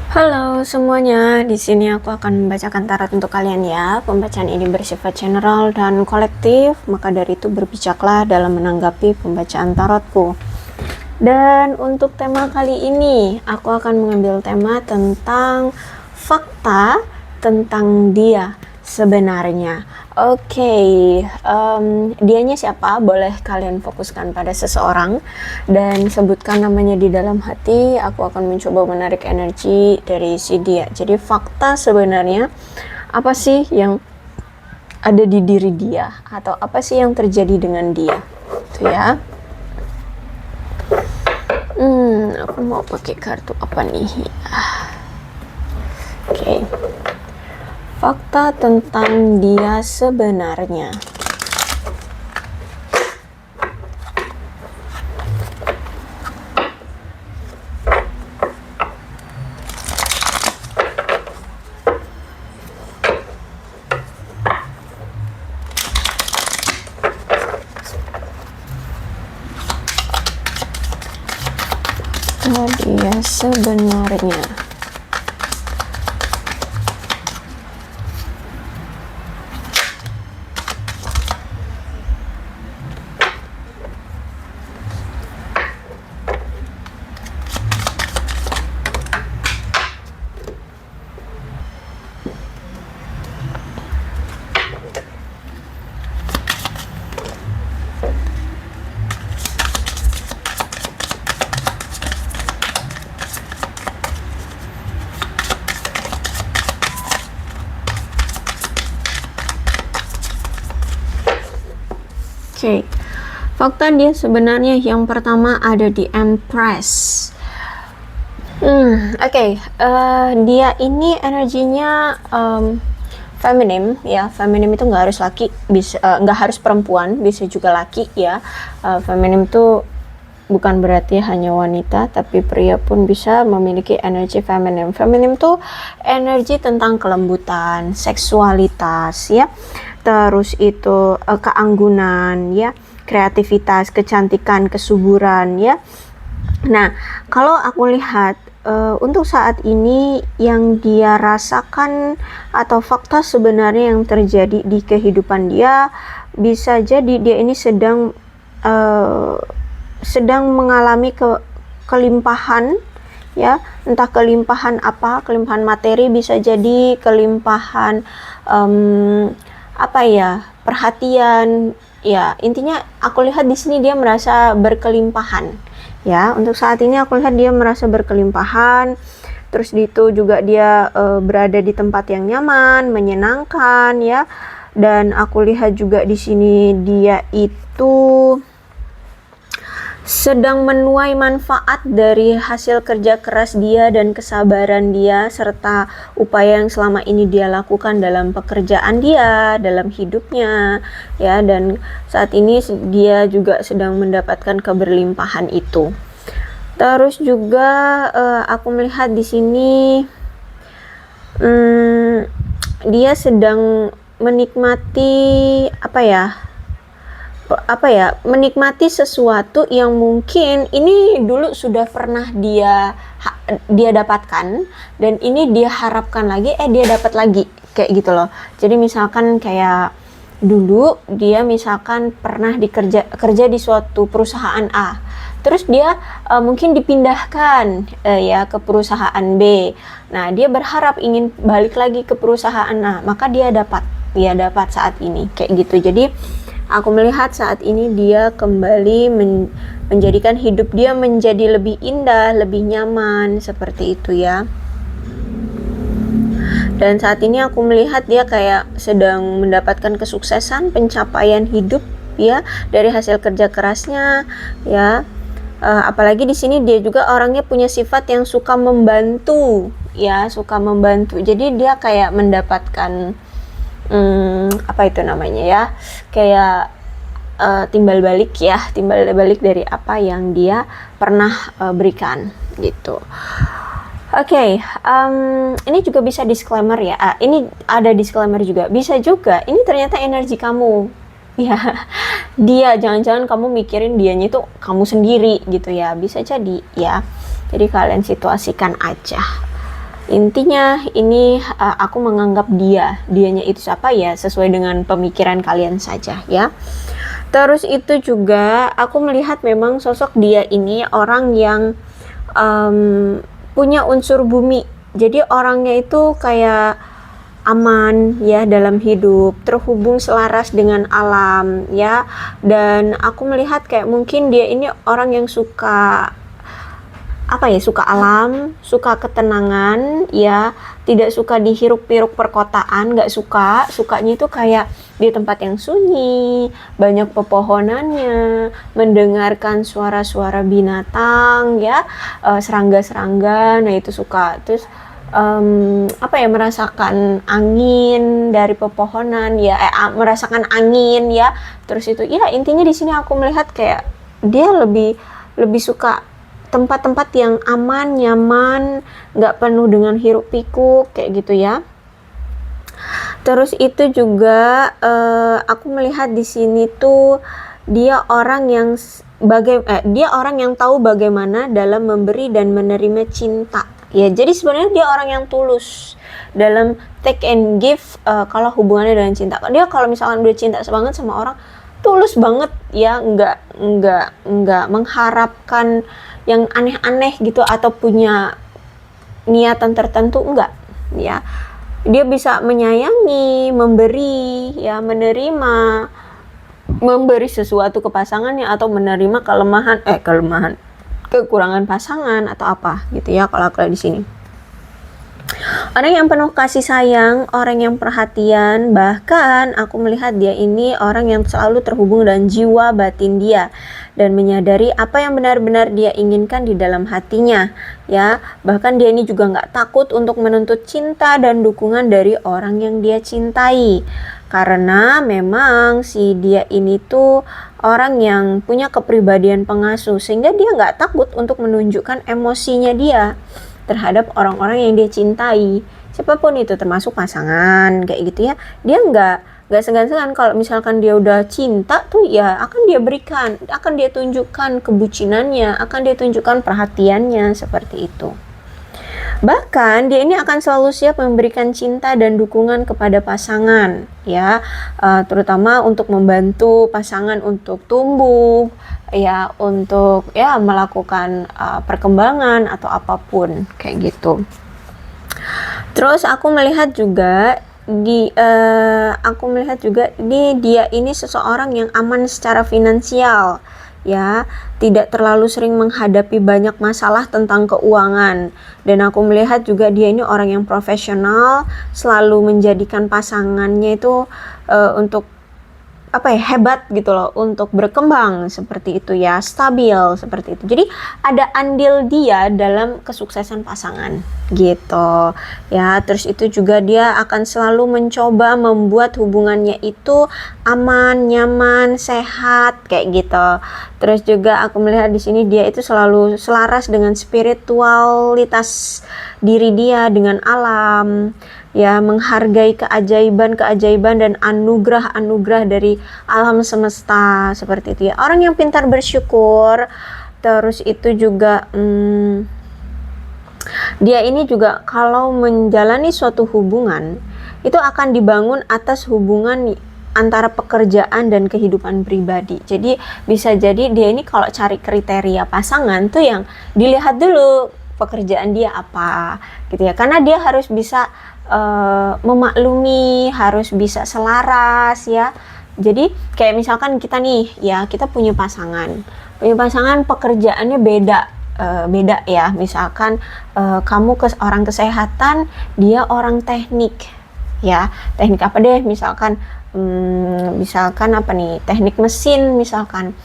Halo semuanya, di sini aku akan membacakan tarot untuk kalian ya. Pembacaan ini bersifat general dan kolektif, maka dari itu berbijaklah dalam menanggapi pembacaan tarotku. Dan untuk tema kali ini, aku akan mengambil tema tentang fakta tentang dia sebenarnya. Oke, dianya siapa? Boleh kalian fokuskan pada seseorang dan sebutkan namanya di dalam hati. Aku akan mencoba menarik energi dari si dia. Jadi fakta sebenarnya apa sih yang ada di diri dia, atau apa sih yang terjadi dengan dia? Itu ya. Aku mau pakai kartu apa nih? Oke. Fakta tentang dia sebenarnya. Dia sebenarnya. Oke, fakta dia sebenarnya yang pertama ada di Empress. Oke, dia ini energinya feminim ya. Feminim itu nggak harus laki, bisa nggak harus perempuan, bisa juga laki ya. Feminim itu bukan berarti hanya wanita, tapi pria pun bisa memiliki energi feminim. Feminim tuh energi tentang kelembutan, seksualitas ya. Terus itu keanggunan ya, kreativitas, kecantikan, kesuburan ya. Nah, kalau aku lihat untuk saat ini yang dia rasakan atau fakta sebenarnya yang terjadi di kehidupan dia, bisa jadi dia ini sedang mengalami kelimpahan ya, entah kelimpahan apa, kelimpahan materi, bisa jadi kelimpahan perhatian ya. Intinya aku lihat di sini dia merasa berkelimpahan ya. Untuk saat ini aku lihat dia merasa berkelimpahan. Terus itu juga dia berada di tempat yang nyaman, menyenangkan ya. Dan aku lihat juga di sini dia itu sedang menuai manfaat dari hasil kerja keras dia dan kesabaran dia, serta upaya yang selama ini dia lakukan dalam pekerjaan dia, dalam hidupnya ya. Dan saat ini dia juga sedang mendapatkan keberlimpahan itu. Terus juga aku melihat di sini dia sedang menikmati menikmati sesuatu yang mungkin ini dulu sudah pernah dia dapatkan, dan ini dia harapkan lagi, dia dapat lagi, kayak gitu loh. Jadi misalkan kayak dulu dia misalkan pernah kerja di suatu perusahaan A, terus dia mungkin dipindahkan ya ke perusahaan B. Nah, dia berharap ingin balik lagi ke perusahaan A, maka dia dapat saat ini, kayak gitu. Jadi aku melihat saat ini dia kembali menjadikan hidup dia menjadi lebih indah, lebih nyaman, seperti itu ya. Dan saat ini aku melihat dia kayak sedang mendapatkan kesuksesan, pencapaian hidup ya, dari hasil kerja kerasnya ya. Apalagi di sini dia juga orangnya punya sifat yang suka membantu ya, suka membantu. Jadi dia kayak mendapatkan kayak timbal balik dari apa yang dia pernah berikan gitu. Oke, ini juga bisa disclaimer ya. Ini ada disclaimer juga. Bisa juga ini ternyata energi kamu ya. Dia, jangan-jangan kamu mikirin dianya itu kamu sendiri gitu ya. Bisa jadi ya. Jadi kalian situasikan aja. Intinya ini aku menganggap dianya itu siapa ya, sesuai dengan pemikiran kalian saja ya. Terus itu juga aku melihat memang sosok dia ini orang yang punya unsur bumi. Jadi orangnya itu kayak aman ya dalam hidup, terhubung selaras dengan alam ya. Dan aku melihat kayak mungkin dia ini orang yang suka apa ya, suka alam, suka ketenangan ya, tidak suka dihiruk-pikuk perkotaan, nggak suka, sukanya itu kayak di tempat yang sunyi, banyak pepohonannya, mendengarkan suara-suara binatang ya, serangga-serangga, nah itu suka. Terus apa ya, merasakan angin dari pepohonan ya, merasakan angin ya. Terus itu ya, intinya di sini aku melihat kayak dia lebih lebih suka tempat-tempat yang aman, nyaman, nggak penuh dengan hiruk pikuk kayak gitu ya. Terus itu juga aku melihat di sini tuh dia orang yang dia orang yang tahu bagaimana dalam memberi dan menerima cinta. Ya, jadi sebenarnya dia orang yang tulus dalam take and give kalau hubungannya dengan cinta. Dia kalau misalkan udah cinta banget sama orang, tulus banget ya, nggak mengharapkan yang aneh-aneh gitu atau punya niatan tertentu, enggak ya. Dia bisa menyayangi, memberi ya, menerima, memberi sesuatu ke pasangannya atau menerima kelemahan kekurangan pasangan atau apa gitu ya kalau aku lihat di sini. Orang yang penuh kasih sayang, orang yang perhatian, bahkan aku melihat dia ini orang yang selalu terhubung dengan jiwa batin dia dan menyadari apa yang benar-benar dia inginkan di dalam hatinya ya. Bahkan dia ini juga nggak takut untuk menuntut cinta dan dukungan dari orang yang dia cintai, karena memang si dia ini tuh orang yang punya kepribadian pengasuh, sehingga dia nggak takut untuk menunjukkan emosinya dia terhadap orang-orang yang dia cintai, siapapun itu, termasuk pasangan kayak gitu ya. Dia nggak segan-segan kalau misalkan dia udah cinta tuh ya, akan dia berikan, akan dia tunjukkan kebucinannya, akan dia tunjukkan perhatiannya seperti itu. Bahkan dia ini akan selalu siap memberikan cinta dan dukungan kepada pasangan ya, terutama untuk membantu pasangan untuk tumbuh ya, untuk ya melakukan perkembangan atau apapun kayak gitu. Terus aku melihat juga dia ini seseorang yang aman secara finansial ya, tidak terlalu sering menghadapi banyak masalah tentang keuangan. Dan aku melihat juga dia ini orang yang profesional, selalu menjadikan pasangannya itu untuk apa ya, hebat gitu loh, untuk berkembang seperti itu ya, stabil seperti itu. Jadi ada andil dia dalam kesuksesan pasangan gitu ya. Terus itu juga dia akan selalu mencoba membuat hubungannya itu aman, nyaman, sehat kayak gitu. Terus juga aku melihat di sini dia itu selalu selaras dengan spiritualitas diri dia, dengan alam ya, menghargai keajaiban-keajaiban dan anugerah-anugerah dari alam semesta seperti itu ya. Orang yang pintar bersyukur. Terus itu juga dia ini juga kalau menjalani suatu hubungan itu akan dibangun atas hubungan antara pekerjaan dan kehidupan pribadi. Jadi bisa jadi dia ini kalau cari kriteria pasangan tuh yang dilihat dulu pekerjaan dia apa gitu ya, karena dia harus bisa memaklumi, harus bisa selaras ya. Jadi kayak misalkan kita nih ya, kita punya pasangan pekerjaannya beda ya. Misalkan kamu orang kesehatan, dia orang teknik ya. Teknik apa deh, misalkan apa nih, teknik mesin misalkan.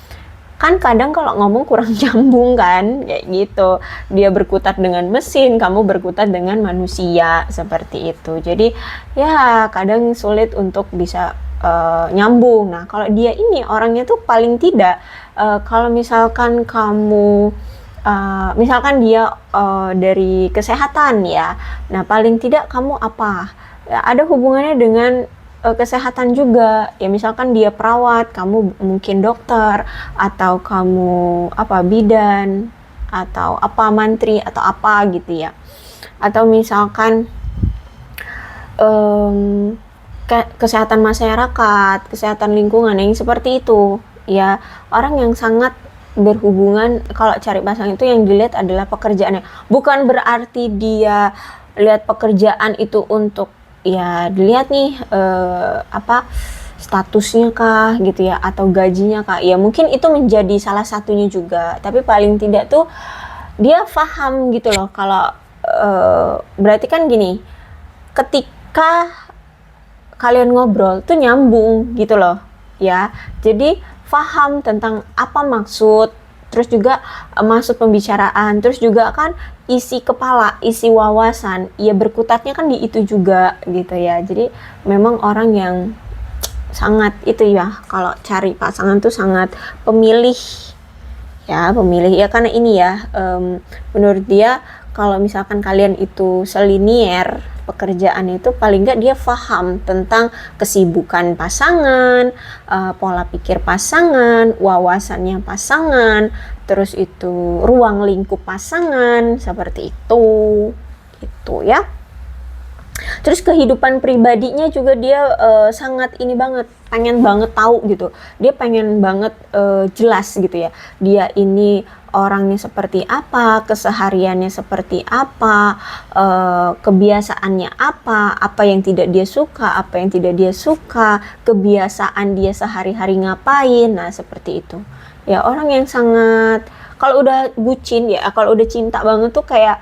Kan kadang kalau ngomong kurang nyambung kan kayak gitu. Dia berkutat dengan mesin, kamu berkutat dengan manusia seperti itu. Jadi ya kadang sulit untuk bisa nyambung. Nah kalau dia ini orangnya tuh paling tidak kalau misalkan kamu misalkan dia dari kesehatan ya, nah paling tidak kamu apa ya, ada hubungannya dengan kesehatan juga ya. Misalkan dia perawat, kamu mungkin dokter, atau kamu bidan, atau mantri atau apa gitu ya. atau misalkan kesehatan masyarakat, kesehatan lingkungan yang seperti itu ya. Orang yang sangat berhubungan, kalau cari pasangan itu yang dilihat adalah pekerjaannya, bukan berarti dia lihat pekerjaan itu untuk ya dilihat nih apa statusnya kah gitu ya, atau gajinya kah ya, mungkin itu menjadi salah satunya juga, tapi paling tidak tuh dia paham gitu loh. Kalau berarti kan gini, ketika kalian ngobrol tuh nyambung gitu loh ya, jadi paham tentang apa maksud, terus juga maksud pembicaraan, terus juga kan isi kepala, isi wawasan ya berkutatnya kan di itu juga gitu ya. Jadi memang orang yang sangat itu ya, kalau cari pasangan tuh sangat pemilih ya, karena ini ya menurut dia kalau misalkan kalian itu selinier pekerjaan itu, paling nggak dia paham tentang kesibukan pasangan, pola pikir pasangan, wawasannya pasangan, terus itu ruang lingkup pasangan, seperti itu gitu ya. Terus kehidupan pribadinya juga dia sangat ini banget, pengen banget tahu gitu. Dia pengen banget jelas gitu ya. Dia ini orangnya seperti apa, kesehariannya seperti apa, kebiasaannya apa yang tidak dia suka, apa yang tidak dia suka, kebiasaan dia sehari-hari ngapain. Nah, seperti itu. Ya, orang yang sangat, kalau udah bucin ya, kalau udah cinta banget tuh kayak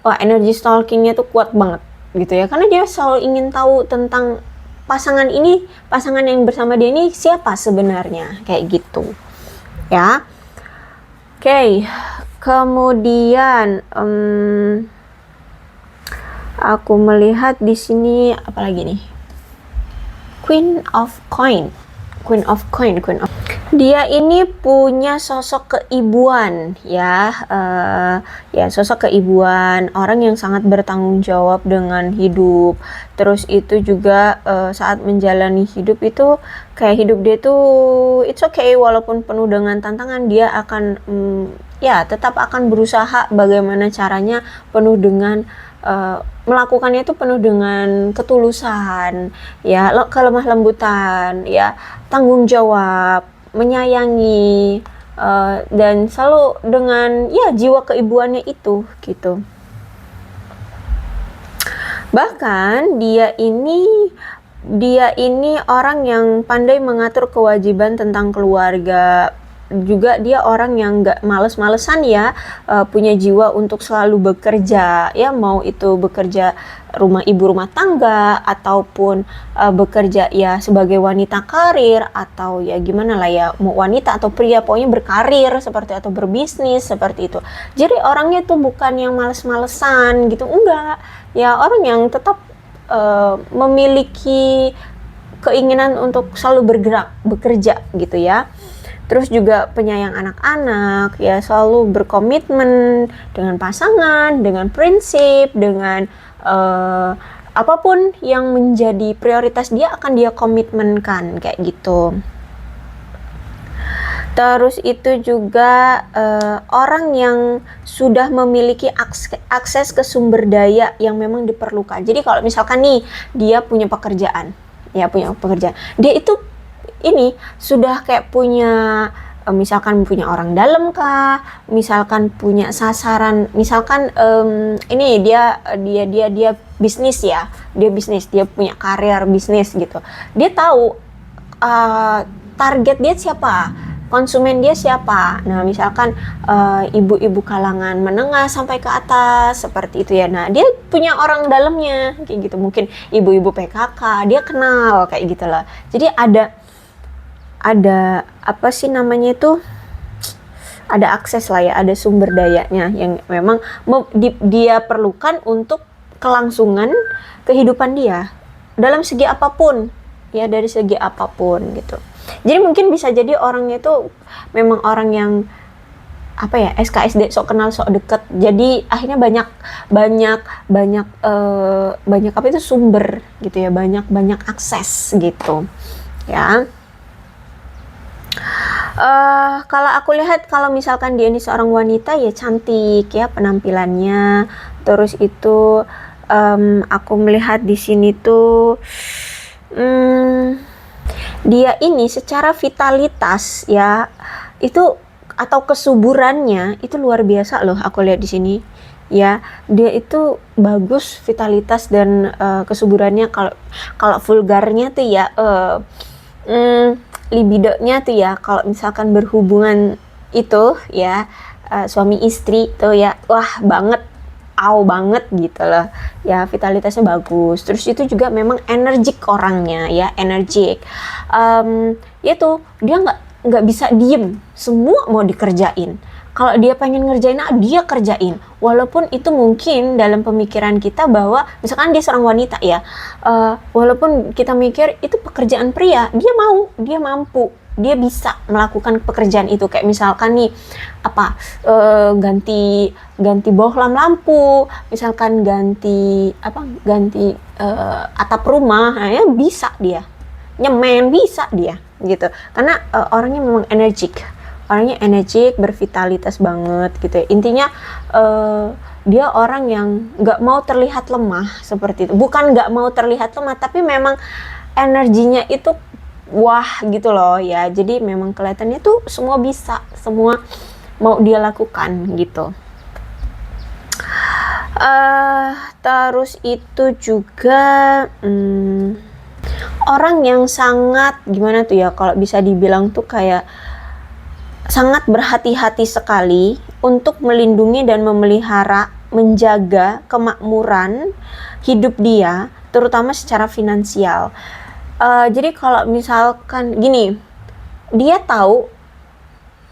wah, energi stalkingnya tuh kuat banget gitu ya, karena dia selalu ingin tahu tentang pasangan ini, pasangan yang bersama dia ini siapa sebenarnya, kayak gitu ya. Oke, kemudian aku melihat di sini apalagi nih, Queen of Coin. Dia ini punya sosok keibuan ya, ya sosok keibuan, orang yang sangat bertanggung jawab dengan hidup. Terus itu juga saat menjalani hidup itu kayak hidup dia tuh it's okay, walaupun penuh dengan tantangan, dia akan ya tetap akan berusaha bagaimana caranya, penuh dengan melakukannya itu penuh dengan ketulusan ya, kelemah lembutan ya, tanggung jawab, menyayangi, dan selalu dengan ya jiwa keibuannya itu gitu. Bahkan dia ini orang yang pandai mengatur kewajiban tentang keluarga. Juga dia orang yang gak males-malesan ya, punya jiwa untuk selalu bekerja ya, mau itu bekerja ibu rumah tangga, ataupun bekerja ya sebagai wanita karir, atau ya gimana lah ya, mau wanita atau pria, pokoknya berkarir seperti, atau berbisnis seperti itu. Jadi orangnya tuh bukan yang males-malesan gitu, enggak ya, orang yang tetap memiliki keinginan untuk selalu bergerak, bekerja gitu ya. Terus juga penyayang anak-anak ya, selalu berkomitmen dengan pasangan, dengan prinsip, dengan apapun yang menjadi prioritas dia akan dia komitmenkan kayak gitu. Terus itu juga orang yang sudah memiliki akses ke sumber daya yang memang diperlukan. Jadi kalau misalkan nih dia punya pekerjaan, dia itu ini sudah kayak punya misalkan punya orang dalam kah, misalkan punya sasaran, misalkan ini dia bisnis ya, dia punya karir bisnis gitu. Dia tahu target dia siapa, konsumen dia siapa. Nah, misalkan ibu-ibu kalangan menengah sampai ke atas seperti itu ya. Nah, dia punya orang dalamnya kayak gitu. Mungkin ibu-ibu PKK, dia kenal kayak gitu lah. Jadi ada apa sih namanya itu, ada akses lah ya, ada sumber dayanya yang memang dia perlukan untuk kelangsungan kehidupan dia dalam segi apapun ya, dari segi apapun gitu. Jadi mungkin bisa jadi orangnya itu memang orang yang apa ya, SKSD, sok kenal sok deket, jadi akhirnya banyak apa itu sumber gitu ya, banyak akses gitu ya. Kalau aku lihat, kalau misalkan dia ini seorang wanita ya cantik ya penampilannya, Terus itu aku melihat di sini tuh dia ini secara vitalitas ya itu atau kesuburannya itu luar biasa loh, aku lihat di sini ya. Dia itu bagus vitalitas dan kesuburannya. Kalau kalau vulgarnya tuh ya libidonya tuh ya, kalau misalkan berhubungan itu ya suami istri tuh ya, wah banget, aw banget gitu loh ya, vitalitasnya bagus. Terus itu juga memang energik orangnya ya, energik. Ya tuh dia nggak bisa diem, semua mau dikerjain. Kalau dia pengen ngerjain, dia kerjain. Walaupun itu mungkin dalam pemikiran kita bahwa misalkan dia seorang wanita ya, walaupun kita mikir itu pekerjaan pria, dia mau, dia mampu, dia bisa melakukan pekerjaan itu. Kayak misalkan nih apa ganti bohlam lampu, misalkan ganti atap rumah, ya bisa dia. Nyemen bisa dia gitu. Karena orangnya memang energik, bervitalitas banget gitu ya. Intinya dia orang yang nggak mau terlihat lemah seperti itu. Bukan nggak mau terlihat lemah, tapi memang energinya itu wah gitu loh ya. Jadi memang kelihatannya tuh semua bisa, semua mau dia lakukan gitu. Terus itu juga orang yang sangat gimana tuh ya, kalau bisa dibilang tuh kayak sangat berhati-hati sekali untuk melindungi dan memelihara, menjaga kemakmuran hidup dia, terutama secara finansial. Jadi kalau misalkan gini, dia tahu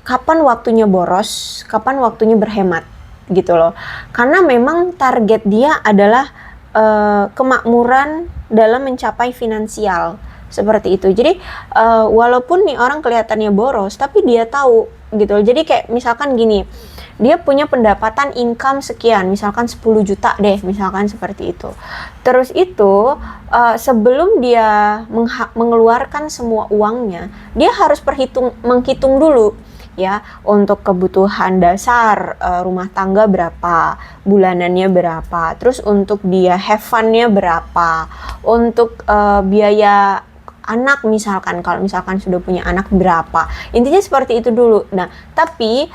kapan waktunya boros, kapan waktunya berhemat gitu loh. Karena memang target dia adalah kemakmuran dalam mencapai finansial seperti itu. Jadi walaupun nih orang kelihatannya boros, tapi dia tahu gitu. Jadi kayak misalkan gini, dia punya pendapatan income sekian, misalkan 10 juta deh, misalkan seperti itu. Terus itu sebelum dia mengeluarkan semua uangnya, dia harus menghitung dulu ya, untuk kebutuhan dasar rumah tangga berapa, bulanannya berapa, terus untuk dia have fun-nya berapa, untuk biaya anak misalkan, kalau misalkan sudah punya anak berapa. Intinya seperti itu dulu. Nah, tapi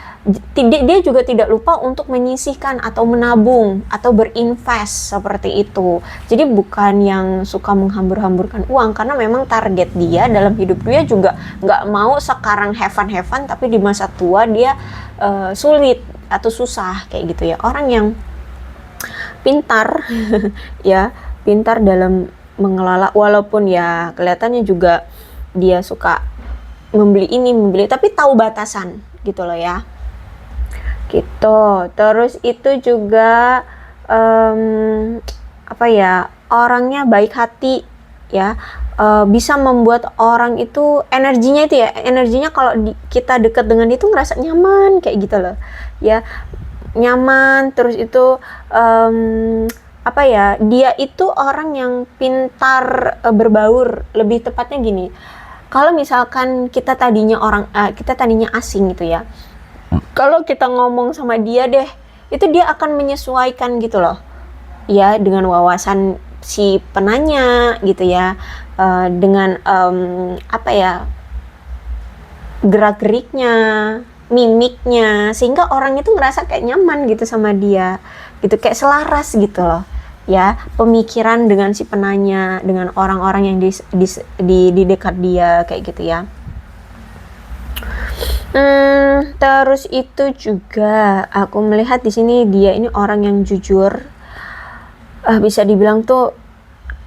dia juga tidak lupa untuk menyisihkan atau menabung atau berinvest seperti itu. Jadi bukan yang suka menghambur-hamburkan uang, karena memang target dia dalam hidup dia juga nggak mau sekarang have fun, tapi di masa tua dia sulit atau susah kayak gitu ya. Orang yang pintar ya, pintar dalam mengelola, walaupun ya kelihatannya juga dia suka membeli ini membeli, tapi tahu batasan gitu loh ya, gitu. Terus itu juga apa ya, orangnya baik hati ya, bisa membuat orang itu energinya kalau kita dekat dengan itu ngerasa nyaman kayak gitu loh ya, nyaman. Terus itu apa ya, dia itu orang yang pintar berbaur, lebih tepatnya gini, kalau misalkan kita tadinya asing gitu ya, kalau kita ngomong sama dia deh, itu dia akan menyesuaikan gitu loh ya, dengan wawasan si penanya gitu ya, dengan apa ya, gerak-geriknya, mimiknya, sehingga orang itu ngerasa kayak nyaman gitu sama dia gitu, kayak selaras gitu loh ya, pemikiran dengan si penanya, dengan orang-orang yang di dekat dia kayak gitu ya. Terus itu juga aku melihat di sini dia ini orang yang jujur, bisa dibilang tuh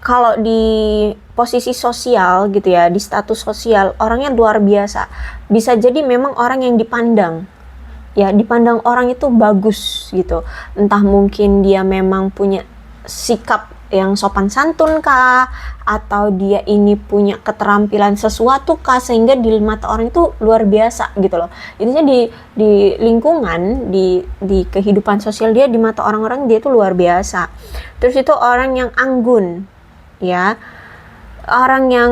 kalau di posisi sosial gitu ya, di status sosial orangnya luar biasa. Bisa jadi memang orang yang dipandang ya, dipandang orang itu bagus gitu, entah mungkin dia memang punya sikap yang sopan santun kah, atau dia ini punya keterampilan sesuatu kah, sehingga di mata orang itu luar biasa gitu loh. Intinya di lingkungan, di kehidupan sosial dia, di mata orang-orang dia itu luar biasa. Terus itu orang yang anggun ya, orang yang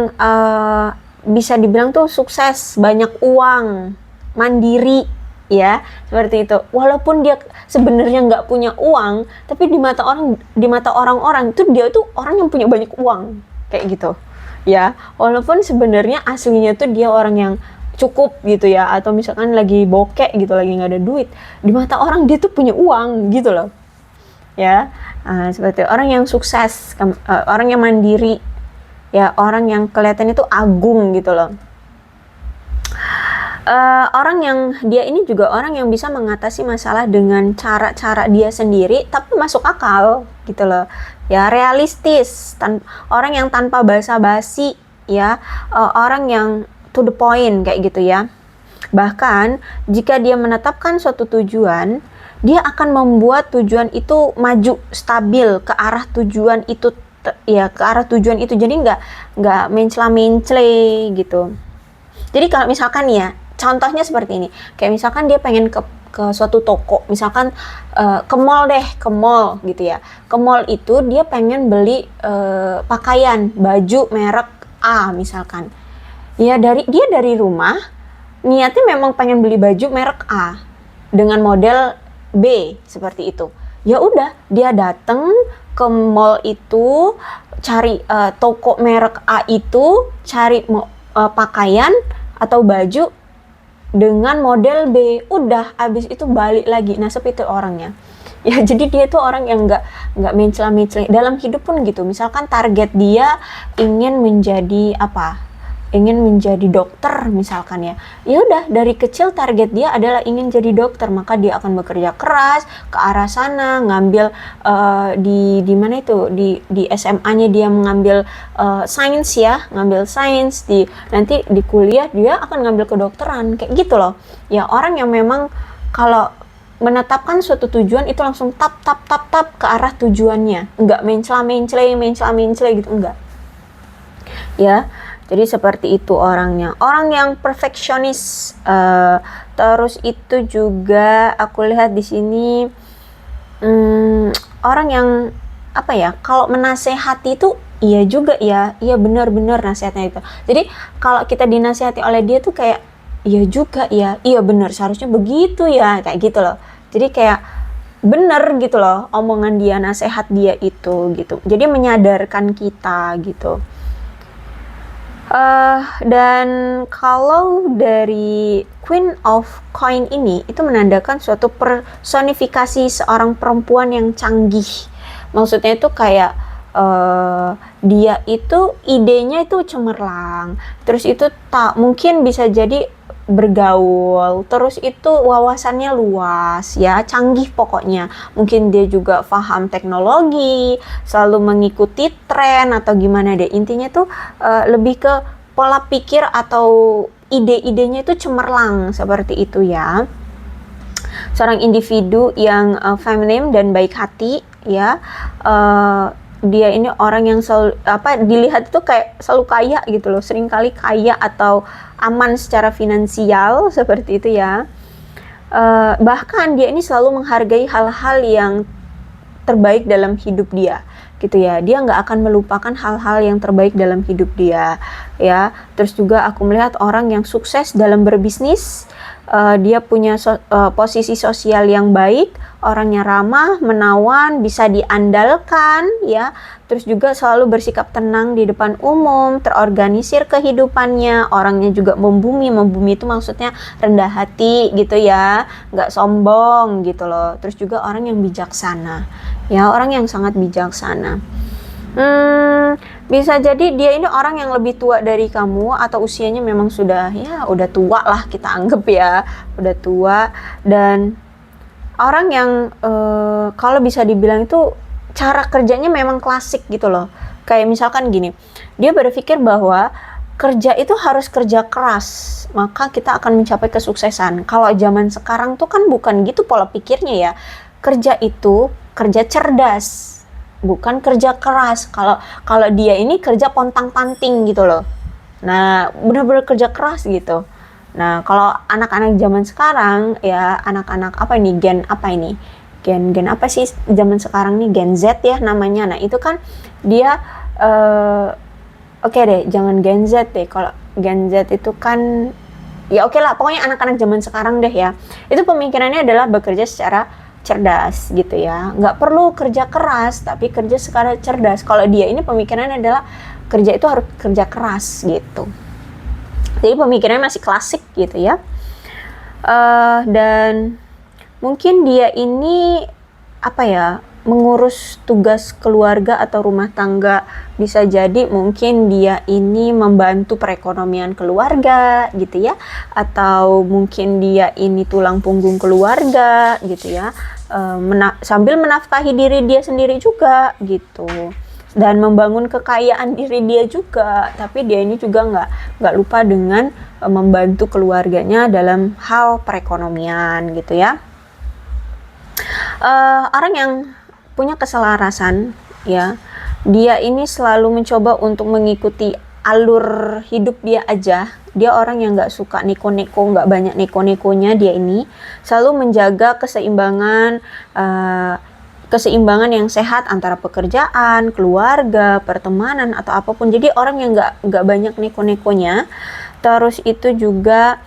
bisa dibilang tuh sukses, banyak uang, mandiri ya, seperti itu. Walaupun dia sebenarnya nggak punya uang, tapi di mata orang-orang itu dia tuh orang yang punya banyak uang, kayak gitu. Ya, walaupun sebenarnya aslinya tuh dia orang yang cukup gitu ya, atau misalkan lagi bokek gitu, lagi nggak ada duit, di mata orang dia tuh punya uang gitu loh. Ya, seperti orang yang sukses, orang yang mandiri, ya, orang yang kelihatan itu agung gitu loh. Orang yang dia ini juga orang yang bisa mengatasi masalah dengan cara-cara dia sendiri tapi masuk akal gitu loh, ya, realistis, orang yang tanpa basa-basi, ya, orang yang to the point kayak gitu ya. Bahkan jika dia menetapkan suatu tujuan, dia akan membuat tujuan itu maju stabil ke arah tujuan itu, ya, ke arah tujuan itu. Jadi nggak mencela-mencele gitu. Jadi kalau misalkan ya, contohnya seperti ini, kayak misalkan dia pengen ke suatu toko, misalkan ke mall deh, ke mall gitu ya. Ke mall itu dia pengen beli pakaian, baju merek A misalkan. Ya, dia dari rumah niatnya memang pengen beli baju merek A dengan model B seperti itu. Ya udah, dia datang ke mall itu, cari toko merek A itu, cari pakaian atau baju dengan model B, udah, abis itu balik lagi. Nah, seperti itu orangnya. Ya, jadi dia tuh orang yang nggak mencela-mencela dalam hidup pun gitu. Misalkan target dia ingin menjadi apa? Ingin menjadi dokter misalkan ya. Ya udah, dari kecil target dia adalah ingin jadi dokter, maka dia akan bekerja keras ke arah sana, ngambil di mana itu? Di SMA-nya dia mengambil sains ya, ngambil sains, nanti di kuliah dia akan ngambil kedokteran, kayak gitu loh. Ya, orang yang memang kalau menetapkan suatu tujuan itu langsung tap ke arah tujuannya, enggak mencela-mencela gitu, enggak. Ya, jadi seperti itu orangnya. Orang yang perfeksionis. Terus itu juga aku lihat di sini orang yang apa ya? Kalau menasehati itu iya juga ya, iya benar-benar nasihatnya itu. Jadi kalau kita dinasehati oleh dia tuh kayak iya juga ya, iya benar, seharusnya begitu ya, kayak gitu loh. Jadi kayak bener gitu loh omongan dia, nasihat dia itu gitu. Jadi menyadarkan kita gitu. Dan kalau dari Queen of Coin ini, itu menandakan suatu personifikasi seorang perempuan yang canggih. Maksudnya itu kayak dia itu idenya itu cemerlang, terus itu tak mungkin bisa jadi bergaul, terus itu wawasannya luas ya, canggih pokoknya. Mungkin dia juga paham teknologi, selalu mengikuti tren atau gimana deh, intinya tuh lebih ke pola pikir atau ide-idenya itu cemerlang seperti itu ya. Seorang individu yang feminim dan baik hati ya. Dia ini orang yang selalu dilihat itu kayak selalu kaya gitu loh, seringkali kaya atau aman secara finansial seperti itu ya. Bahkan dia ini selalu menghargai hal-hal yang terbaik dalam hidup dia gitu ya. Dia nggak akan melupakan hal-hal yang terbaik dalam hidup dia ya. Terus juga aku melihat orang yang sukses dalam berbisnis. Dia punya posisi sosial yang baik, orangnya ramah, menawan, bisa diandalkan ya. Terus juga selalu bersikap tenang di depan umum, terorganisir kehidupannya, orangnya juga membumi itu maksudnya rendah hati gitu ya, nggak sombong gitu loh. Terus juga orang yang bijaksana ya, orang yang sangat bijaksana. Bisa jadi dia ini orang yang lebih tua dari kamu, atau usianya memang sudah udah tua lah kita anggap ya, udah tua. Dan orang yang kalau bisa dibilang itu cara kerjanya memang klasik gitu loh. Kayak misalkan gini, dia berpikir bahwa kerja itu harus kerja keras, maka kita akan mencapai kesuksesan. Kalau zaman sekarang tuh kan bukan gitu pola pikirnya ya. Kerja itu kerja cerdas, bukan kerja keras. Kalau dia ini kerja pontang-panting gitu loh. Nah, benar-benar kerja keras gitu. Nah, kalau anak-anak zaman sekarang ya, anak-anak apa ini, gen apa sih zaman sekarang nih, Gen Z ya namanya. Nah, itu kan dia oke deh, jangan Gen Z deh. Kalau Gen Z itu kan ya oke lah, pokoknya anak-anak zaman sekarang deh ya, itu pemikirannya adalah bekerja secara cerdas gitu ya, nggak perlu kerja keras tapi kerja secara cerdas. Kalau dia ini pemikirannya adalah kerja itu harus kerja keras gitu, jadi pemikirannya masih klasik gitu ya. Dan mungkin dia ini apa ya, mengurus tugas keluarga atau rumah tangga, bisa jadi mungkin dia ini membantu perekonomian keluarga gitu ya, atau mungkin dia ini tulang punggung keluarga gitu ya, sambil menafkahi diri dia sendiri juga gitu, dan membangun kekayaan diri dia juga, tapi dia ini juga nggak lupa dengan membantu keluarganya dalam hal perekonomian gitu ya. Orang yang punya keselarasan ya, dia ini selalu mencoba untuk mengikuti alur hidup dia aja. Dia orang yang nggak suka neko-neko, nggak banyak neko-nekonya. Dia ini selalu menjaga keseimbangan yang sehat antara pekerjaan, keluarga, pertemanan atau apapun. Jadi orang yang nggak banyak neko-nekonya. Terus itu juga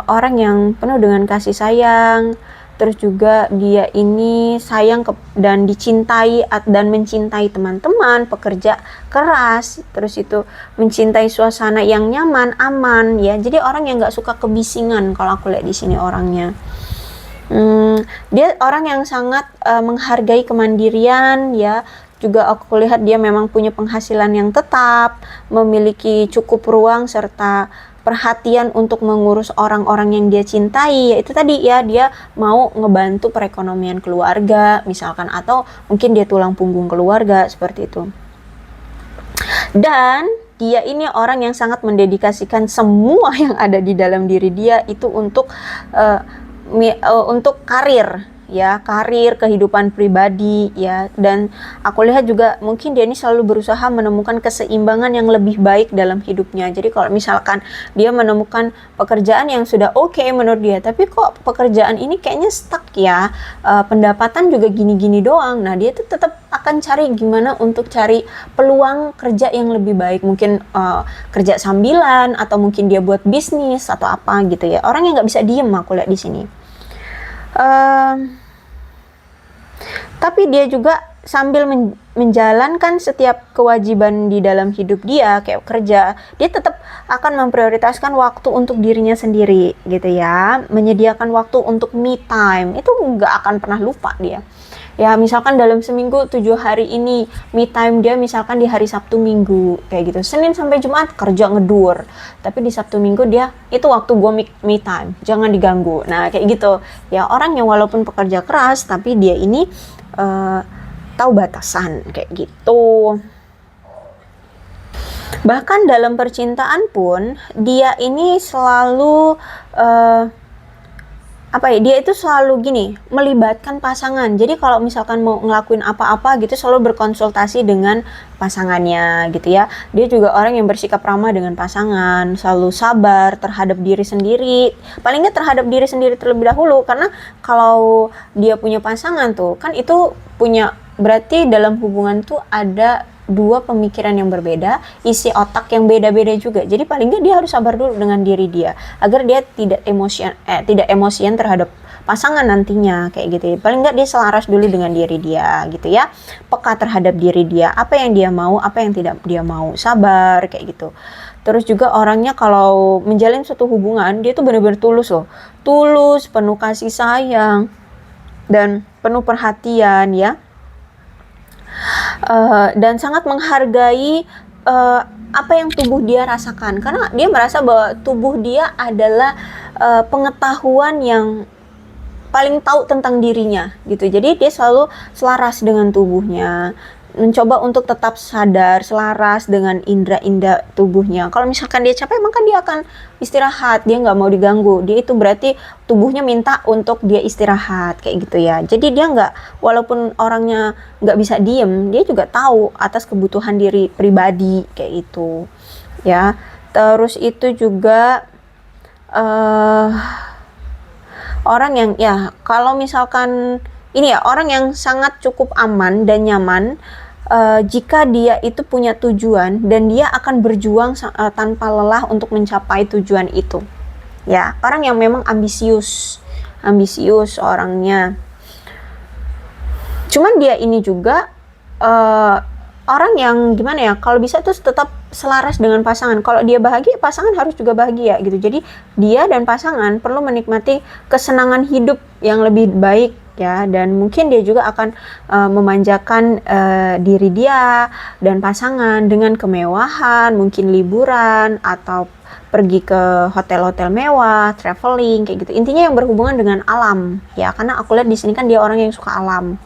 orang yang penuh dengan kasih sayang. Terus juga dia ini sayang dan dicintai dan mencintai teman-teman, pekerja keras, terus itu mencintai suasana yang nyaman, aman ya. Jadi orang yang nggak suka kebisingan kalau aku lihat di sini orangnya. Dia orang yang sangat menghargai kemandirian ya. Juga aku lihat dia memang punya penghasilan yang tetap, memiliki cukup ruang serta perhatian untuk mengurus orang-orang yang dia cintai. Yaitu tadi ya, dia mau ngebantu perekonomian keluarga misalkan, atau mungkin dia tulang punggung keluarga seperti itu. Dan dia ini orang yang sangat mendedikasikan semua yang ada di dalam diri dia itu untuk karir ya, karir, kehidupan pribadi ya. Dan aku lihat juga mungkin dia ini selalu berusaha menemukan keseimbangan yang lebih baik dalam hidupnya. Jadi kalau misalkan dia menemukan pekerjaan yang sudah oke menurut dia, tapi kok pekerjaan ini kayaknya stuck ya, pendapatan juga gini-gini doang, nah dia tuh tetap akan cari gimana untuk cari peluang kerja yang lebih baik. Mungkin kerja sambilan, atau mungkin dia buat bisnis atau apa gitu ya. Orang yang nggak bisa diem aku lihat di sini. Tapi dia juga sambil menjalankan setiap kewajiban di dalam hidup dia, kayak kerja, dia tetap akan memprioritaskan waktu untuk dirinya sendiri gitu ya, menyediakan waktu untuk me time, itu nggak akan pernah lupa dia. Ya misalkan dalam seminggu 7 hari ini me time dia misalkan di hari Sabtu Minggu kayak gitu, Senin sampai Jumat kerja ngedur, tapi di Sabtu Minggu dia itu waktu gue me time, jangan diganggu. Nah kayak gitu ya, orang yang walaupun pekerja keras tapi dia ini tahu batasan kayak gitu. Bahkan dalam percintaan pun dia ini selalu dia itu selalu gini, melibatkan pasangan. Jadi kalau misalkan mau ngelakuin apa-apa gitu, selalu berkonsultasi dengan pasangannya gitu ya. Dia juga orang yang bersikap ramah dengan pasangan, selalu sabar terhadap diri sendiri, paling nggak terhadap diri sendiri terlebih dahulu. Karena kalau dia punya pasangan tuh kan itu punya, berarti dalam hubungan tuh ada dua pemikiran yang berbeda, isi otak yang beda-beda juga. Jadi paling nggak dia harus sabar dulu dengan diri dia agar dia tidak emosian terhadap pasangan nantinya kayak gitu. Paling nggak dia selaras dulu dengan diri dia gitu ya, peka terhadap diri dia, apa yang dia mau, apa yang tidak dia mau, sabar kayak gitu. Terus juga orangnya kalau menjalin suatu hubungan dia tuh benar-benar tulus loh, tulus, penuh kasih sayang dan penuh perhatian ya. Dan sangat menghargai apa yang tubuh dia rasakan, karena dia merasa bahwa tubuh dia adalah pengetahuan yang paling tahu tentang dirinya gitu. Jadi dia selalu selaras dengan tubuhnya, mencoba untuk tetap sadar, selaras dengan indera-indera tubuhnya. Kalau misalkan dia capek, maka dia akan istirahat, dia nggak mau diganggu. Dia itu berarti tubuhnya minta untuk dia istirahat kayak gitu ya. Jadi dia nggak, walaupun orangnya nggak bisa diem, dia juga tahu atas kebutuhan diri pribadi kayak itu ya. Terus itu juga orang yang ya, kalau misalkan ini ya, orang yang sangat cukup aman dan nyaman jika dia itu punya tujuan dan dia akan berjuang tanpa lelah untuk mencapai tujuan itu. ya, orang yang memang ambisius orangnya. Cuman dia ini juga orang yang gimana ya, kalau bisa tuh tetap selaras dengan pasangan. Kalau dia bahagia, pasangan harus juga bahagia gitu. Jadi dia dan pasangan perlu menikmati kesenangan hidup yang lebih baik ya, dan mungkin dia juga akan memanjakan diri dia dan pasangan dengan kemewahan, mungkin liburan atau pergi ke hotel-hotel mewah, traveling kayak gitu. Intinya yang berhubungan dengan alam ya, karena aku lihat di sini kan dia orang yang suka alam.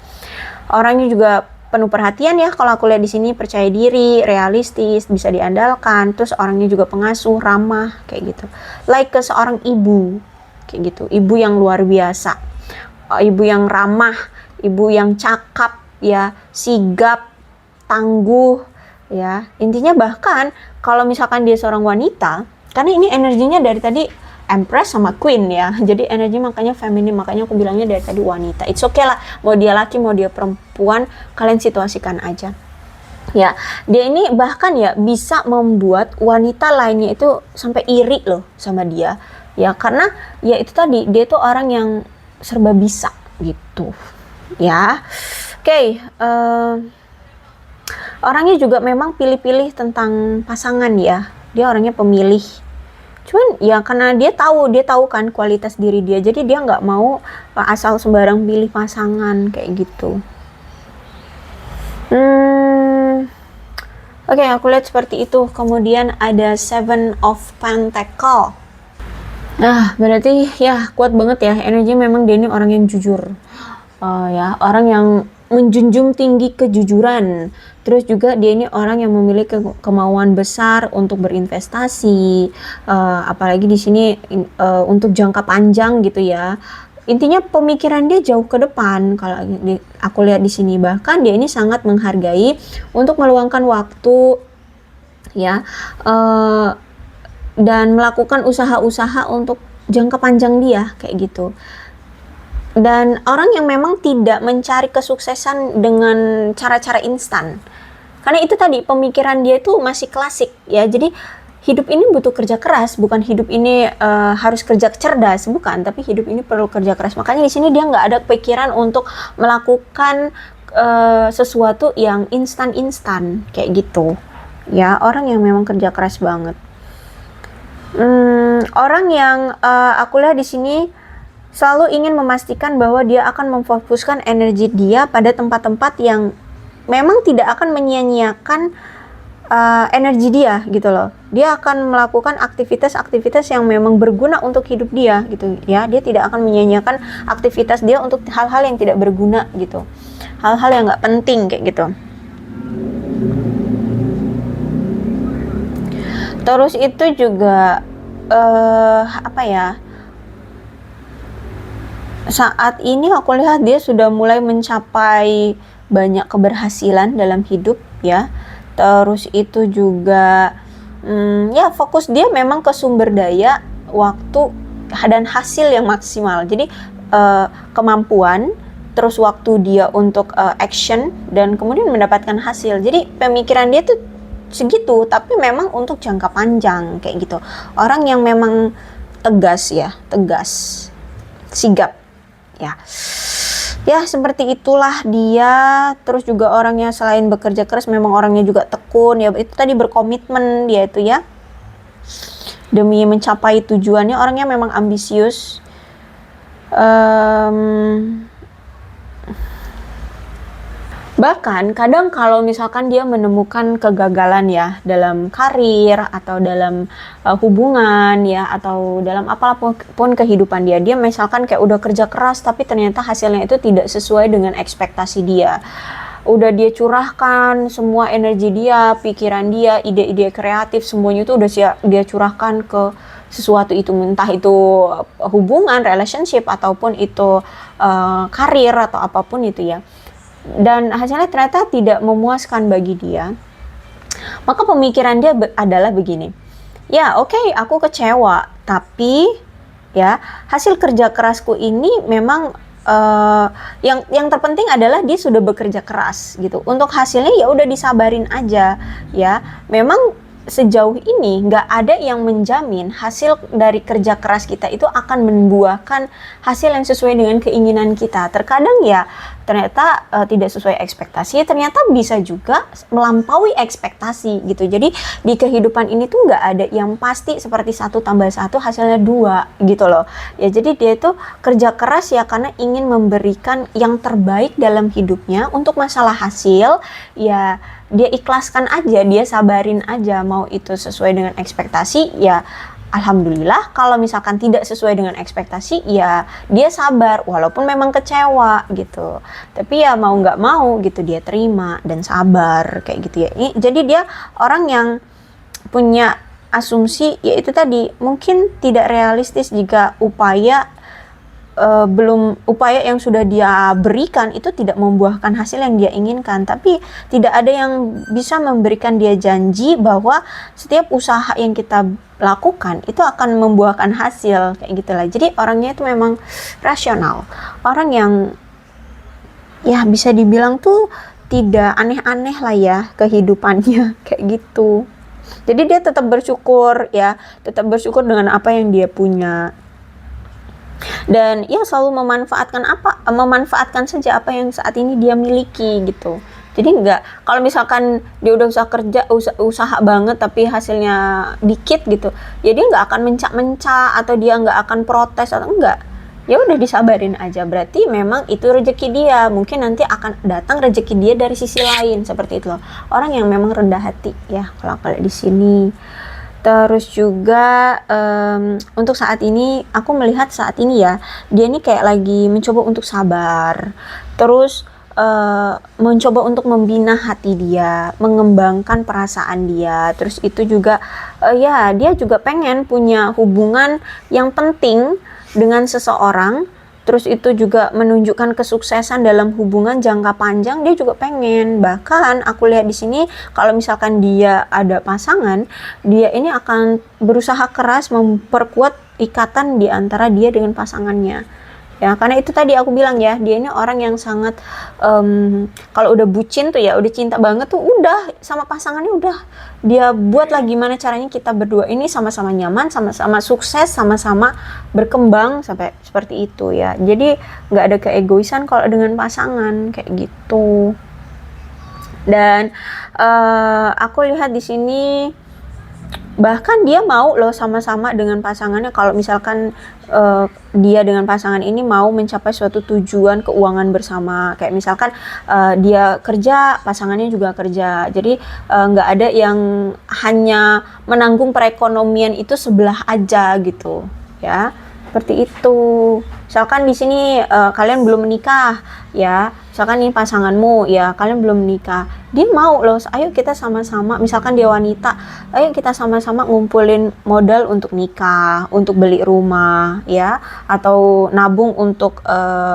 Orangnya juga penuh perhatian ya, kalau aku lihat di sini, percaya diri, realistis, bisa diandalkan, terus orangnya juga pengasuh, ramah kayak gitu. Like ke seorang ibu kayak gitu, ibu yang luar biasa, ibu yang ramah, ibu yang cakap ya, sigap, tangguh ya. Intinya bahkan kalau misalkan dia seorang wanita, karena ini energinya dari tadi Empress sama Queen ya, jadi energi makanya feminin, makanya aku bilangnya dari tadi wanita. It's okay lah, mau dia laki mau dia perempuan, kalian situasikan aja ya. Dia ini bahkan ya bisa membuat wanita lainnya itu sampai iri loh sama dia ya, karena ya itu tadi, dia tuh orang yang serba bisa gitu ya. Oke, orangnya juga memang pilih-pilih tentang pasangan ya, dia orangnya pemilih. Cuman ya karena dia tahu kan kualitas diri dia, jadi dia nggak mau asal sembarang pilih pasangan kayak gitu. Oke, aku lihat seperti itu. Kemudian ada Seven of Pentacle. Nah, berarti ya kuat banget ya energi. Memang dia ini orang yang jujur, ya, orang yang menjunjung tinggi kejujuran. Terus juga dia ini orang yang memiliki kemauan besar untuk berinvestasi, apalagi di sini untuk jangka panjang gitu ya. Intinya pemikiran dia jauh ke depan kalau aku lihat di sini. Bahkan dia ini sangat menghargai untuk meluangkan waktu ya, dan melakukan usaha-usaha untuk jangka panjang dia kayak gitu. Dan orang yang memang tidak mencari kesuksesan dengan cara-cara instan. Karena itu tadi, pemikiran dia itu masih klasik ya. Jadi hidup ini butuh kerja keras, bukan hidup ini harus kerja cerdas, bukan. Tapi hidup ini perlu kerja keras. Makanya di sini dia nggak ada pikiran untuk melakukan sesuatu yang instan-instan kayak gitu. Ya, orang yang memang kerja keras banget. Orang yang aku lihat di sini selalu ingin memastikan bahwa dia akan memfokuskan energi dia pada tempat-tempat yang memang tidak akan menyia-nyiakan energi dia gitu loh. Dia akan melakukan aktivitas-aktivitas yang memang berguna untuk hidup dia gitu ya. Dia tidak akan menyia-nyiakan aktivitas dia untuk hal-hal yang tidak berguna gitu, hal-hal yang nggak penting kayak gitu. Terus itu juga apa ya, saat ini aku lihat dia sudah mulai mencapai banyak keberhasilan dalam hidup ya. Terus itu juga ya fokus dia memang ke sumber daya, waktu dan hasil yang maksimal. Jadi kemampuan, terus waktu dia untuk action, dan kemudian mendapatkan hasil. Jadi pemikiran dia tuh segitu, tapi memang untuk jangka panjang kayak gitu. Orang yang memang tegas ya, tegas, sigap ya. Ya seperti itulah dia. Terus juga orangnya selain bekerja keras, memang orangnya juga tekun ya, itu tadi berkomitmen dia itu ya, demi mencapai tujuannya. Orangnya memang ambisius. Bahkan kadang kalau misalkan dia menemukan kegagalan ya dalam karir atau dalam hubungan ya, atau dalam apapun kehidupan dia misalkan kayak udah kerja keras tapi ternyata hasilnya itu tidak sesuai dengan ekspektasi dia. Udah dia curahkan semua energi dia, pikiran dia, ide-ide kreatif, semuanya itu udah dia curahkan ke sesuatu itu, entah itu hubungan, relationship, ataupun itu karir atau apapun itu ya. Dan hasilnya ternyata tidak memuaskan bagi dia. Maka pemikiran dia adalah begini. Ya oke, aku kecewa, tapi ya hasil kerja kerasku ini memang yang terpenting adalah dia sudah bekerja keras gitu. Untuk hasilnya ya udah disabarin aja ya. Memang sejauh ini nggak ada yang menjamin hasil dari kerja keras kita itu akan membuahkan hasil yang sesuai dengan keinginan kita. Terkadang ya ternyata tidak sesuai ekspektasi, ternyata bisa juga melampaui ekspektasi gitu. Jadi di kehidupan ini tuh nggak ada yang pasti seperti 1+1 hasilnya 2 gitu loh. Ya jadi dia itu kerja keras ya karena ingin memberikan yang terbaik dalam hidupnya. Untuk masalah hasil ya dia ikhlaskan aja, dia sabarin aja, mau itu sesuai dengan ekspektasi ya alhamdulillah, kalau misalkan tidak sesuai dengan ekspektasi ya dia sabar walaupun memang kecewa gitu, tapi ya mau nggak mau gitu dia terima dan sabar kayak gitu ya. Jadi dia orang yang punya asumsi yaitu tadi mungkin tidak realistis jika upaya yang sudah dia berikan itu tidak membuahkan hasil yang dia inginkan, tapi tidak ada yang bisa memberikan dia janji bahwa setiap usaha yang kita lakukan itu akan membuahkan hasil kayak gitulah. Jadi orangnya itu memang rasional, orang yang ya bisa dibilang tuh tidak aneh-aneh lah ya kehidupannya kayak gitu. Jadi dia tetap bersyukur ya, tetap bersyukur dengan apa yang dia punya. Dan ia selalu memanfaatkan saja apa yang saat ini dia miliki gitu. Jadi nggak, kalau misalkan dia udah usaha banget tapi hasilnya dikit gitu, ya dia nggak akan mencak-mencak atau dia nggak akan protes atau enggak. Ya udah disabarin aja, berarti memang itu rezeki dia, mungkin nanti akan datang rezeki dia dari sisi lain, seperti itu loh. Orang yang memang rendah hati ya kalau di sini. Terus juga untuk saat ini aku melihat saat ini ya dia ini kayak lagi mencoba untuk sabar, terus mencoba untuk membina hati dia, mengembangkan perasaan dia. Terus itu juga ya dia juga pengen punya hubungan yang penting dengan seseorang. Terus itu juga menunjukkan kesuksesan dalam hubungan jangka panjang, dia juga pengen. Bahkan aku lihat di sini kalau misalkan dia ada pasangan, dia ini akan berusaha keras memperkuat ikatan di antara dia dengan pasangannya. Ya, karena itu tadi aku bilang ya, dia ini orang yang sangat kalau udah bucin tuh ya, udah cinta banget tuh udah sama pasangannya udah dia buat lah gimana caranya kita berdua ini sama-sama nyaman, sama-sama sukses, sama-sama berkembang sampai seperti itu ya. Jadi nggak ada keegoisan kalau dengan pasangan kayak gitu. Dan aku lihat di sini bahkan dia mau loh sama-sama dengan pasangannya. Kalau misalkan dia dengan pasangan ini mau mencapai suatu tujuan keuangan bersama, kayak misalkan dia kerja, pasangannya juga kerja, jadi nggak ada yang hanya menanggung perekonomian itu sebelah aja gitu ya, seperti itu. Misalkan di sini kalian belum menikah ya, misalkan ini pasanganmu ya, kalian belum menikah, dia mau loh, ayo kita sama-sama, misalkan dia wanita, ayo kita sama-sama ngumpulin modal untuk nikah, untuk beli rumah ya, atau nabung untuk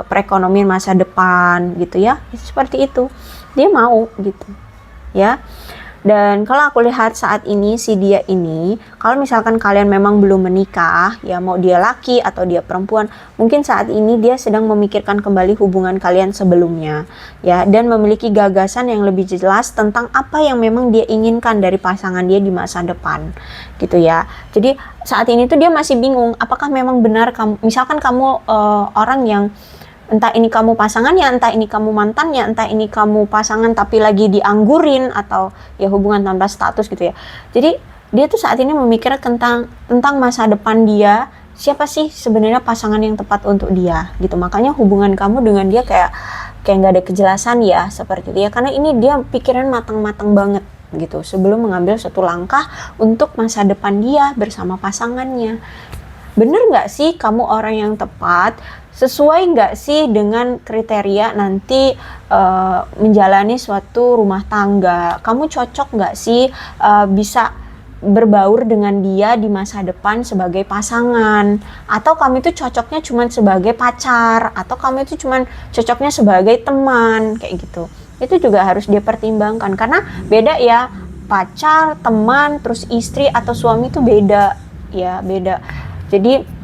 perekonomian masa depan gitu ya, seperti itu dia mau gitu ya. Dan kalau aku lihat saat ini si dia ini, kalau misalkan kalian memang belum menikah ya, mau dia laki atau dia perempuan, mungkin saat ini dia sedang memikirkan kembali hubungan kalian sebelumnya ya, dan memiliki gagasan yang lebih jelas tentang apa yang memang dia inginkan dari pasangan dia di masa depan gitu ya. Jadi saat ini tuh dia masih bingung apakah memang benar kamu, misalkan kamu orang yang entah ini kamu pasangannya, entah ini kamu mantannya, entah ini kamu pasangan tapi lagi dianggurin atau ya hubungan tanpa status gitu ya. Jadi dia tuh saat ini memikirkan tentang masa depan dia, siapa sih sebenarnya pasangan yang tepat untuk dia gitu. Makanya hubungan kamu dengan dia kayak nggak ada kejelasan ya, seperti itu ya, karena ini dia pikiran matang-matang banget gitu sebelum mengambil suatu langkah untuk masa depan dia bersama pasangannya. Bener nggak sih kamu orang yang tepat? Sesuai nggak sih dengan kriteria nanti menjalani suatu rumah tangga? Kamu cocok nggak sih bisa berbaur dengan dia di masa depan sebagai pasangan? Atau kamu itu cocoknya cuma sebagai pacar? Atau kamu itu cuma cocoknya sebagai teman? Kayak gitu. Itu juga harus dia pertimbangkan. Karena beda ya, pacar, teman, terus istri atau suami itu beda ya, beda. Jadi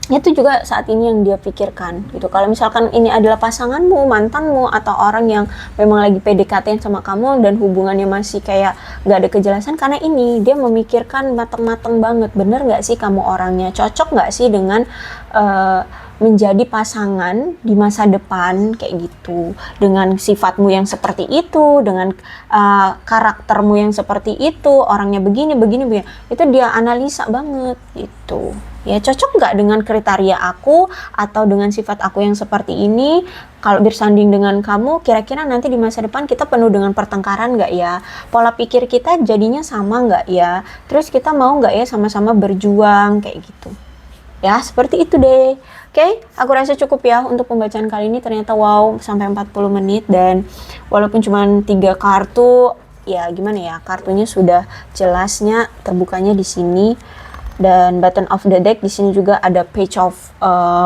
Itu juga saat ini yang dia pikirkan gitu. Kalau misalkan ini adalah pasanganmu, mantanmu, atau orang yang memang lagi PDKT sama kamu dan hubungannya masih kayak gak ada kejelasan, karena ini dia memikirkan mateng-mateng banget, bener gak sih kamu orangnya, cocok gak sih dengan menjadi pasangan di masa depan kayak gitu, dengan sifatmu yang seperti itu, dengan karaktermu yang seperti itu, orangnya begini, itu dia analisa banget gitu. Ya, cocok nggak dengan kriteria aku atau dengan sifat aku yang seperti ini? Kalau bersanding dengan kamu, kira-kira nanti di masa depan kita penuh dengan pertengkaran nggak ya? Pola pikir kita jadinya sama nggak ya? Terus kita mau nggak ya sama-sama berjuang kayak gitu? Ya, seperti itu deh. Oke, aku rasa cukup ya untuk pembacaan kali ini. Ternyata wow, sampai 40 menit, dan walaupun cuma 3 kartu, ya gimana ya, kartunya sudah jelasnya terbukanya di sini. Dan bottom of the deck di sini juga ada page of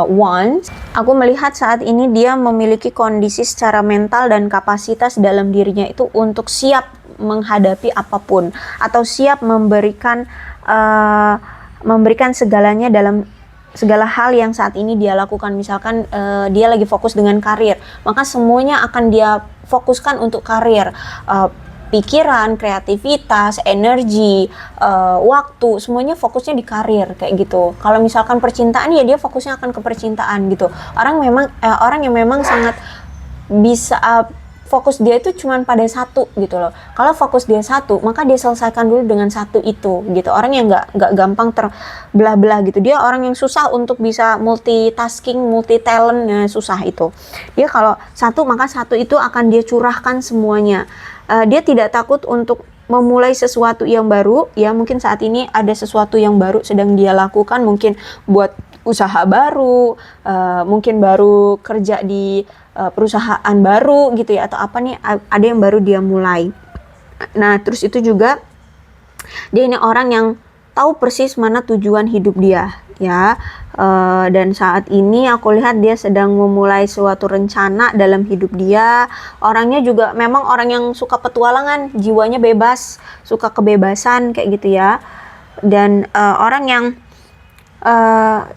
wands. Aku melihat saat ini dia memiliki kondisi secara mental dan kapasitas dalam dirinya itu untuk siap menghadapi apapun, atau siap memberikan segalanya dalam segala hal yang saat ini dia lakukan. Misalkan dia lagi fokus dengan karir, maka semuanya akan dia fokuskan untuk karir. Pikiran, kreativitas, energi, waktu, semuanya fokusnya di karir kayak gitu. Kalau misalkan percintaan, ya dia fokusnya akan ke percintaan gitu. Orang yang memang sangat bisa fokus dia itu cuma pada satu gitu loh. Kalau fokus dia satu, maka dia selesaikan dulu dengan satu itu gitu. Orang yang nggak gampang terbelah-belah gitu. Dia orang yang susah untuk bisa multitasking, multi talent, susah itu. Dia kalau satu, maka satu itu akan dia curahkan semuanya. Dia tidak takut untuk memulai sesuatu yang baru, ya mungkin saat ini ada sesuatu yang baru sedang dia lakukan, mungkin buat usaha baru, mungkin baru kerja di perusahaan baru gitu ya, atau apa nih, ada yang baru dia mulai. Nah, terus itu juga dia ini orang yang tahu persis mana tujuan hidup dia ya. Dan saat ini aku lihat dia sedang memulai suatu rencana dalam hidup dia. Orangnya juga memang orang yang suka petualangan, jiwanya bebas, suka kebebasan kayak gitu ya. Dan orang yang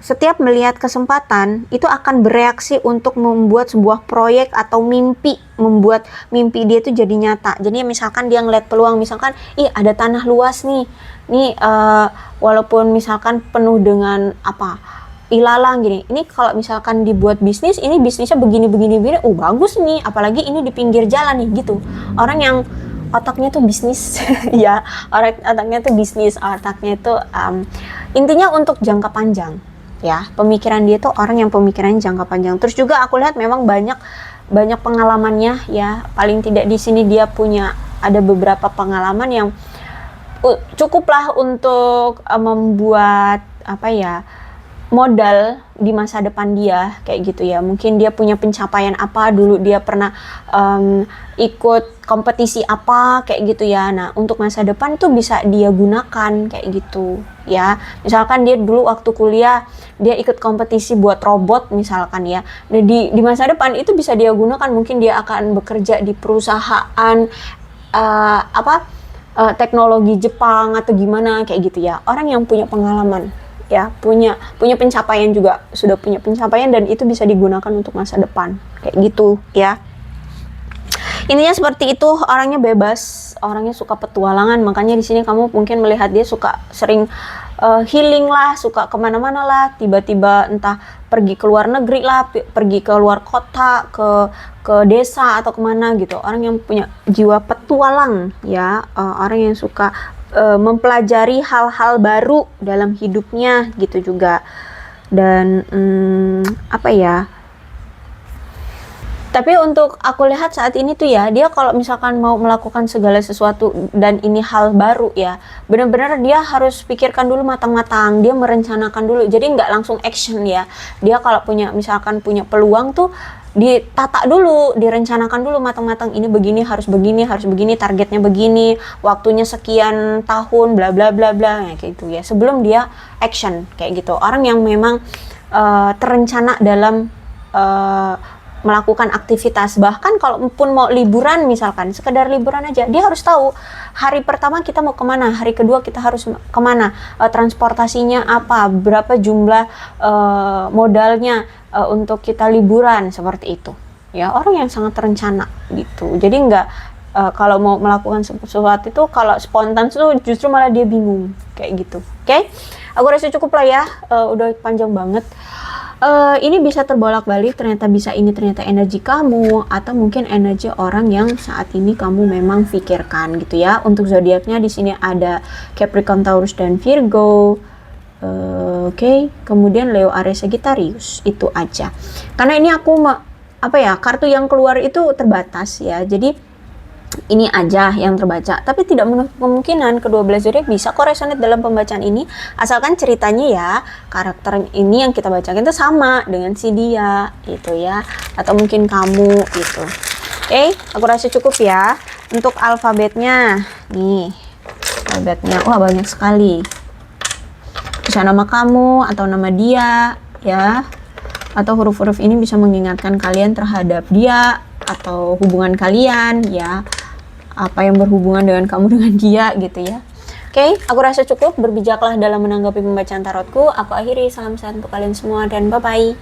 setiap melihat kesempatan itu akan bereaksi untuk membuat sebuah proyek atau mimpi, membuat mimpi dia itu jadi nyata. Jadi misalkan dia ngeliat peluang, misalkan ada tanah luas nih walaupun misalkan penuh dengan ilalang gini, ini kalau misalkan dibuat bisnis, ini bisnisnya begini, bagus nih, apalagi ini di pinggir jalan nih gitu. Orang yang otaknya tuh bisnis ya, otaknya tuh bisnis, otaknya tuh intinya untuk jangka panjang ya. Pemikiran dia tuh orang yang pemikirannya jangka panjang. Terus juga aku lihat memang banyak pengalamannya ya. Paling tidak di sini dia punya ada beberapa pengalaman yang cukuplah untuk membuat modal di masa depan dia kayak gitu ya. Mungkin dia punya pencapaian apa dulu, dia pernah ikut kompetisi apa kayak gitu ya. Nah, untuk masa depan itu bisa dia gunakan kayak gitu ya. Misalkan dia dulu waktu kuliah dia ikut kompetisi buat robot misalkan ya. Nah, di masa depan itu bisa dia gunakan. Mungkin dia akan bekerja di perusahaan teknologi Jepang atau gimana kayak gitu ya. Orang yang punya pengalaman ya, punya pencapaian juga, sudah punya pencapaian, dan itu bisa digunakan untuk masa depan kayak gitu ya. Intinya seperti itu, orangnya bebas, orangnya suka petualangan. Makanya di sini kamu mungkin melihat dia suka sering healing lah, suka kemana-mana lah, tiba-tiba entah pergi ke luar negeri lah, pergi ke luar kota, ke desa atau kemana gitu. Orang yang punya jiwa petualang ya, orang yang suka mempelajari hal-hal baru dalam hidupnya gitu juga. Dan tapi untuk aku lihat saat ini tuh ya, dia kalau misalkan mau melakukan segala sesuatu dan ini hal baru ya, benar-benar dia harus pikirkan dulu matang-matang, dia merencanakan dulu, jadi nggak langsung action ya. Dia kalau misalkan punya peluang tuh ditata dulu, direncanakan dulu matang-matang, ini begini, harus begini, targetnya begini, waktunya sekian tahun, bla bla bla bla, kayak gitu ya, sebelum dia action kayak gitu. Orang yang memang terencana dalam melakukan aktivitas. Bahkan kalaupun mau liburan misalkan, sekedar liburan aja, dia harus tahu hari pertama kita mau kemana, hari kedua kita harus kemana, transportasinya apa, berapa jumlah modalnya untuk kita liburan, seperti itu. Ya, orang yang sangat terencana gitu. Jadi nggak kalau mau melakukan sesuatu itu kalau spontan tuh justru malah dia bingung kayak gitu. Oke? Aku rasa cukup lah ya. Udah panjang banget. Ini bisa terbolak-balik, ternyata bisa ini ternyata energi kamu atau mungkin energi orang yang saat ini kamu memang pikirkan gitu ya. Untuk zodiaknya di sini ada Capricorn, Taurus dan Virgo. Oke. Kemudian Leo, Aries, Sagittarius. Itu aja. Karena ini aku kartu yang keluar itu terbatas ya. Jadi ini aja yang terbaca, tapi tidak menutup kemungkinan kedua belas zodiak bisa kok resonate dalam pembacaan ini, asalkan ceritanya ya karakter ini yang kita bacakan itu sama dengan si dia gitu ya, atau mungkin kamu gitu. Oke, aku rasa cukup ya. Untuk alfabetnya nih, alfabetnya wah banyak sekali, bisa nama kamu atau nama dia ya, atau huruf-huruf ini bisa mengingatkan kalian terhadap dia atau hubungan kalian ya, apa yang berhubungan dengan kamu dengan dia gitu ya. Oke, aku rasa cukup. Berbijaklah dalam menanggapi pembacaan tarotku. Aku akhiri, salam sehat untuk kalian semua dan bye bye.